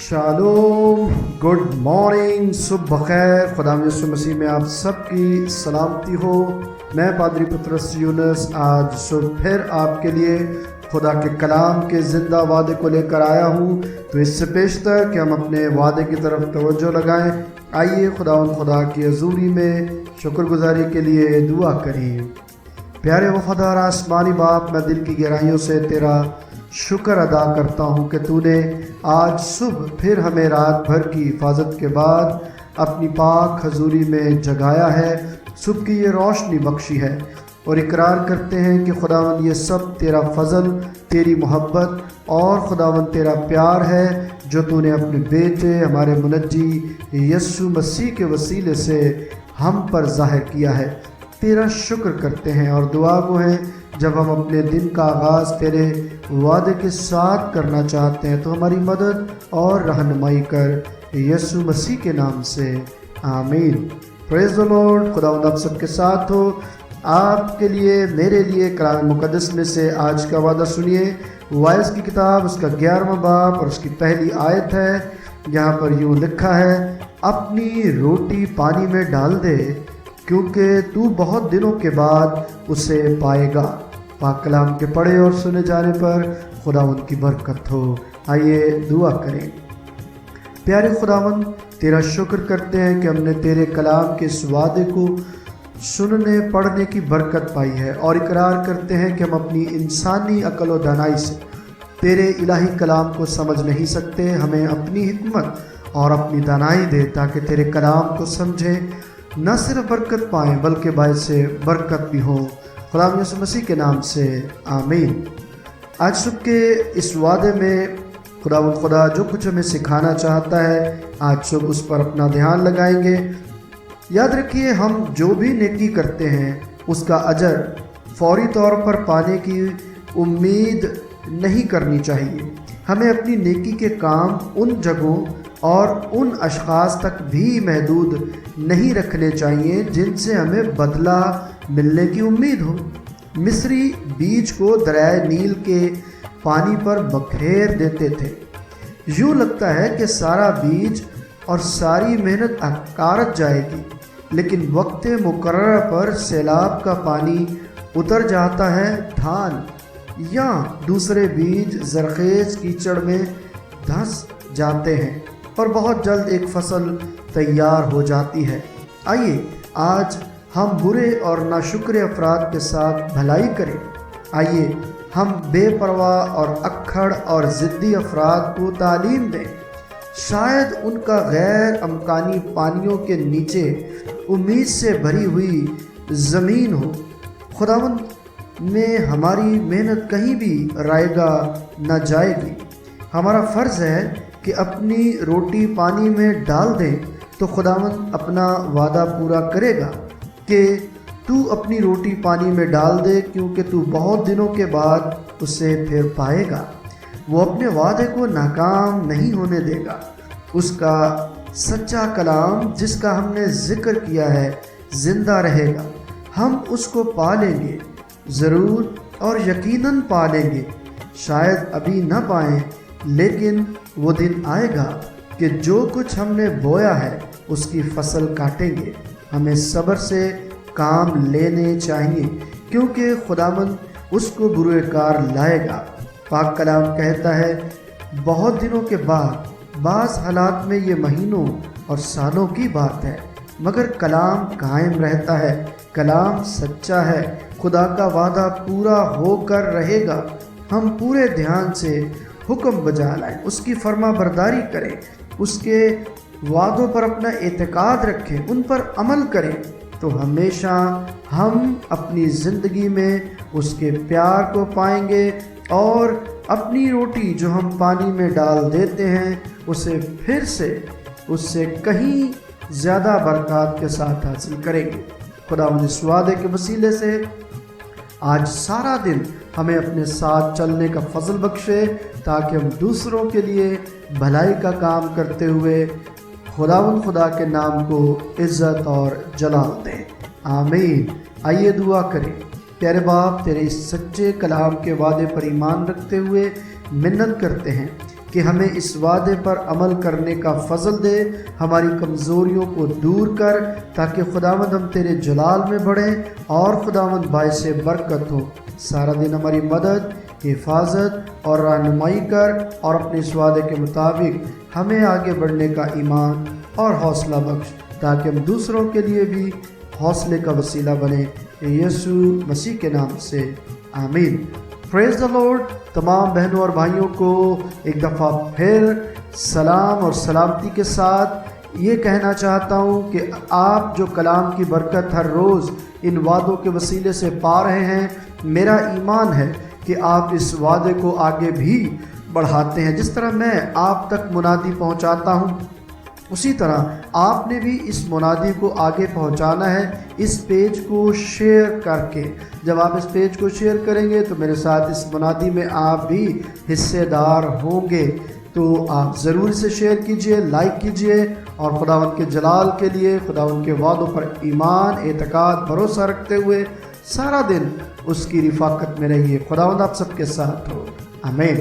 Shalom, good morning, सुबह बखैर। खुदा यीशु मसीह में आप सबकी सलामती हो। मैं पादरी पतरस यूनुस आज सुबह फिर आपके लिए खुदा के कलाम के ज़िंदा वादे को लेकर आया हूँ। तो इससे पेशतर कि हम अपने वादे की तरफ तवज्जो लगाएं, आइए खुदा की हज़ूरी में शुक्रगुजारी के लिए दुआ करें। प्यारे वफ़ादार आसमानी बाप, मैं दिल की गहराइयों से तेरा शुक्र अदा करता हूँ कि तूने आज सुबह फिर हमें रात भर की हिफाजत के बाद अपनी पाक हजूरी में जगाया है, सुबह की ये रोशनी बख्शी है और इकरार करते हैं कि खुदावन ये सब तेरा फ़ज़ल, तेरी मोहब्बत और खुदावन तेरा प्यार है जो तूने अपने बेटे हमारे मुनज्जी यीशु मसीह के वसीले से हम पर ज़ाहिर किया है। तेरा शुक्र करते हैं और दुआ गो हैं जब हम अपने दिन का आगाज़ तेरे वादे के साथ करना चाहते हैं तो हमारी मदद और रहनुमाई कर, यीशु मसीह के नाम से आमीन। Praise the Lord. खुदावंद आप सबके साथ हो। आपके लिए, मेरे लिए कलाम मुक़द्दस में से आज का वादा सुनिए। वाइस की किताब उसका 11वां बाब और उसकी पहली आयत है। यहाँ पर यूँ लिखा है, अपनी रोटी पानी में डाल दे क्योंकि तू बहुत दिनों के बाद उसे पाएगा। पाक कलाम के पढ़े और सुने जाने पर खुदावंद की बरकत हो। आइए दुआ करें। प्यारे खुदावंद, तेरा शुक्र करते हैं कि हमने तेरे कलाम के इस वादे को सुनने पढ़ने की बरकत पाई है और इकरार करते हैं कि हम अपनी इंसानी अक्ल व दानाई से तेरे इलाही कलाम को समझ नहीं सकते। हमें अपनी हिकमत और अपनी दानाई दे ताकि तेरे कलाम को समझें, न सिर्फ बरकत पाएँ बल्कि बायस से बरकत भी हो। खुदा यीशु मसीह के नाम से आमीन। आज सुबह के इस वादे में खुदा जो कुछ हमें सिखाना चाहता है, आज सुबह उस पर अपना ध्यान लगाएंगे। याद रखिए, हम जो भी नेकी करते हैं उसका अजर फौरी तौर पर पाने की उम्मीद नहीं करनी चाहिए। हमें अपनी नेकी के काम उन जगहों और उन अशख़ास तक भी महदूद नहीं रखने चाहिए जिनसे हमें बदला मिलने की उम्मीद हो। मिस्री बीज को दरियाए नील के पानी पर बखेर देते थे। यूँ लगता है कि सारा बीज और सारी मेहनत अकारत जाएगी, लेकिन वक्त मुकर्रर पर सैलाब का पानी उतर जाता है। धान या दूसरे बीज ज़रख़ेज़ कीचड़ में धंस जाते हैं और बहुत जल्द एक फसल तैयार हो जाती है। आइए आज हम बुरे और नाशुक्र अफराद के साथ भलाई करें। आइए हम बेपरवाह और अक्खड़ और ज़िद्दी अफराद को तालीम दें। शायद उनका गैर अमकानी पानियों के नीचे उम्मीद से भरी हुई ज़मीन हो। खुदावंद में हमारी मेहनत कहीं भी रायगा न जाएगी। हमारा फ़र्ज़ है कि अपनी रोटी पानी में डाल दें तो खुदावंद अपना वादा पूरा करेगा कि तू अपनी रोटी पानी में डाल दे क्योंकि तू बहुत दिनों के बाद उसे फिर पाएगा। वो अपने वादे को नाकाम नहीं होने देगा। उसका सच्चा कलाम जिसका हमने ज़िक्र किया है ज़िंदा रहेगा। हम उसको पा लेंगे, ज़रूर और यकीनन पा लेंगे। शायद अभी न पाएँ, लेकिन वो दिन आएगा कि जो कुछ हमने बोया है उसकी फसल काटेंगे। हमें सब्र से काम लेने चाहिए क्योंकि खुदावंद उसको बुरे कार लाएगा। पाक कलाम कहता है, बहुत दिनों के बाद, बाज़ हालात में ये महीनों और सालों की बात है, मगर कलाम कायम रहता है। कलाम सच्चा है। खुदा का वादा पूरा होकर रहेगा। हम पूरे ध्यान से हुक्म बजा लाएं, उसकी फर्मा बरदारी करें, उसके वादों पर अपना एतकाद रखें, उन पर अमल करें तो हमेशा हम अपनी ज़िंदगी में उसके प्यार को पाएंगे और अपनी रोटी जो हम पानी में डाल देते हैं उसे फिर से उससे कहीं ज़्यादा बरकत के साथ हासिल करेंगे। खुदा इस वादे के वसीले से आज सारा दिन हमें अपने साथ चलने का फजल बख्शे ताकि हम दूसरों के लिए भलाई का काम करते हुए खुदा के नाम को इज़्ज़त और जलाल दें। आमीन। आइए दुआ करें। प्यारे बाप, तेरे इस सच्चे कलाम के वादे पर ईमान रखते हुए मिन्नत करते हैं کہ ہمیں اس وعدے پر عمل کرنے کا فضل دے، ہماری کمزوریوں کو دور کر، تاکہ خداوند ہم تیرے جلال میں بڑھیں اور خداوند باعث برکت ہو۔ سارا دن ہماری مدد، حفاظت اور رہنمائی کر، اور اپنے اس وعدے کے مطابق ہمیں آگے بڑھنے کا ایمان اور حوصلہ بخش، تاکہ ہم دوسروں کے لیے بھی حوصلے کا وسیلہ بنے، یسوع مسیح کے نام سے آمین۔ پریز دا لارڈ۔ تمام بہنوں اور بھائیوں کو ایک دفعہ پھر سلام اور سلامتی کے ساتھ یہ کہنا چاہتا ہوں کہ آپ جو کلام کی برکت ہر روز ان وعدوں کے وسیلے سے پا رہے ہیں، میرا ایمان ہے کہ آپ اس وعدے کو آگے بھی بڑھاتے ہیں۔ جس طرح میں آپ تک منادی پہنچاتا ہوں، اسی طرح آپ نے بھی اس منادی کو آگے پہنچانا ہے، اس پیج کو شیئر کر کے۔ جب آپ اس پیج کو شیئر کریں گے تو میرے ساتھ اس منادی میں آپ بھی حصے دار ہوں گے۔ تو آپ ضرور اسے شیئر کیجئے، لائک کیجئے، اور خداوند کے جلال کے لیے، خداوند کے وعدوں پر ایمان، اعتقاد، بھروسہ رکھتے ہوئے سارا دن اس کی رفاقت میں رہیے۔ خداوند آپ سب کے ساتھ ہو، آمین۔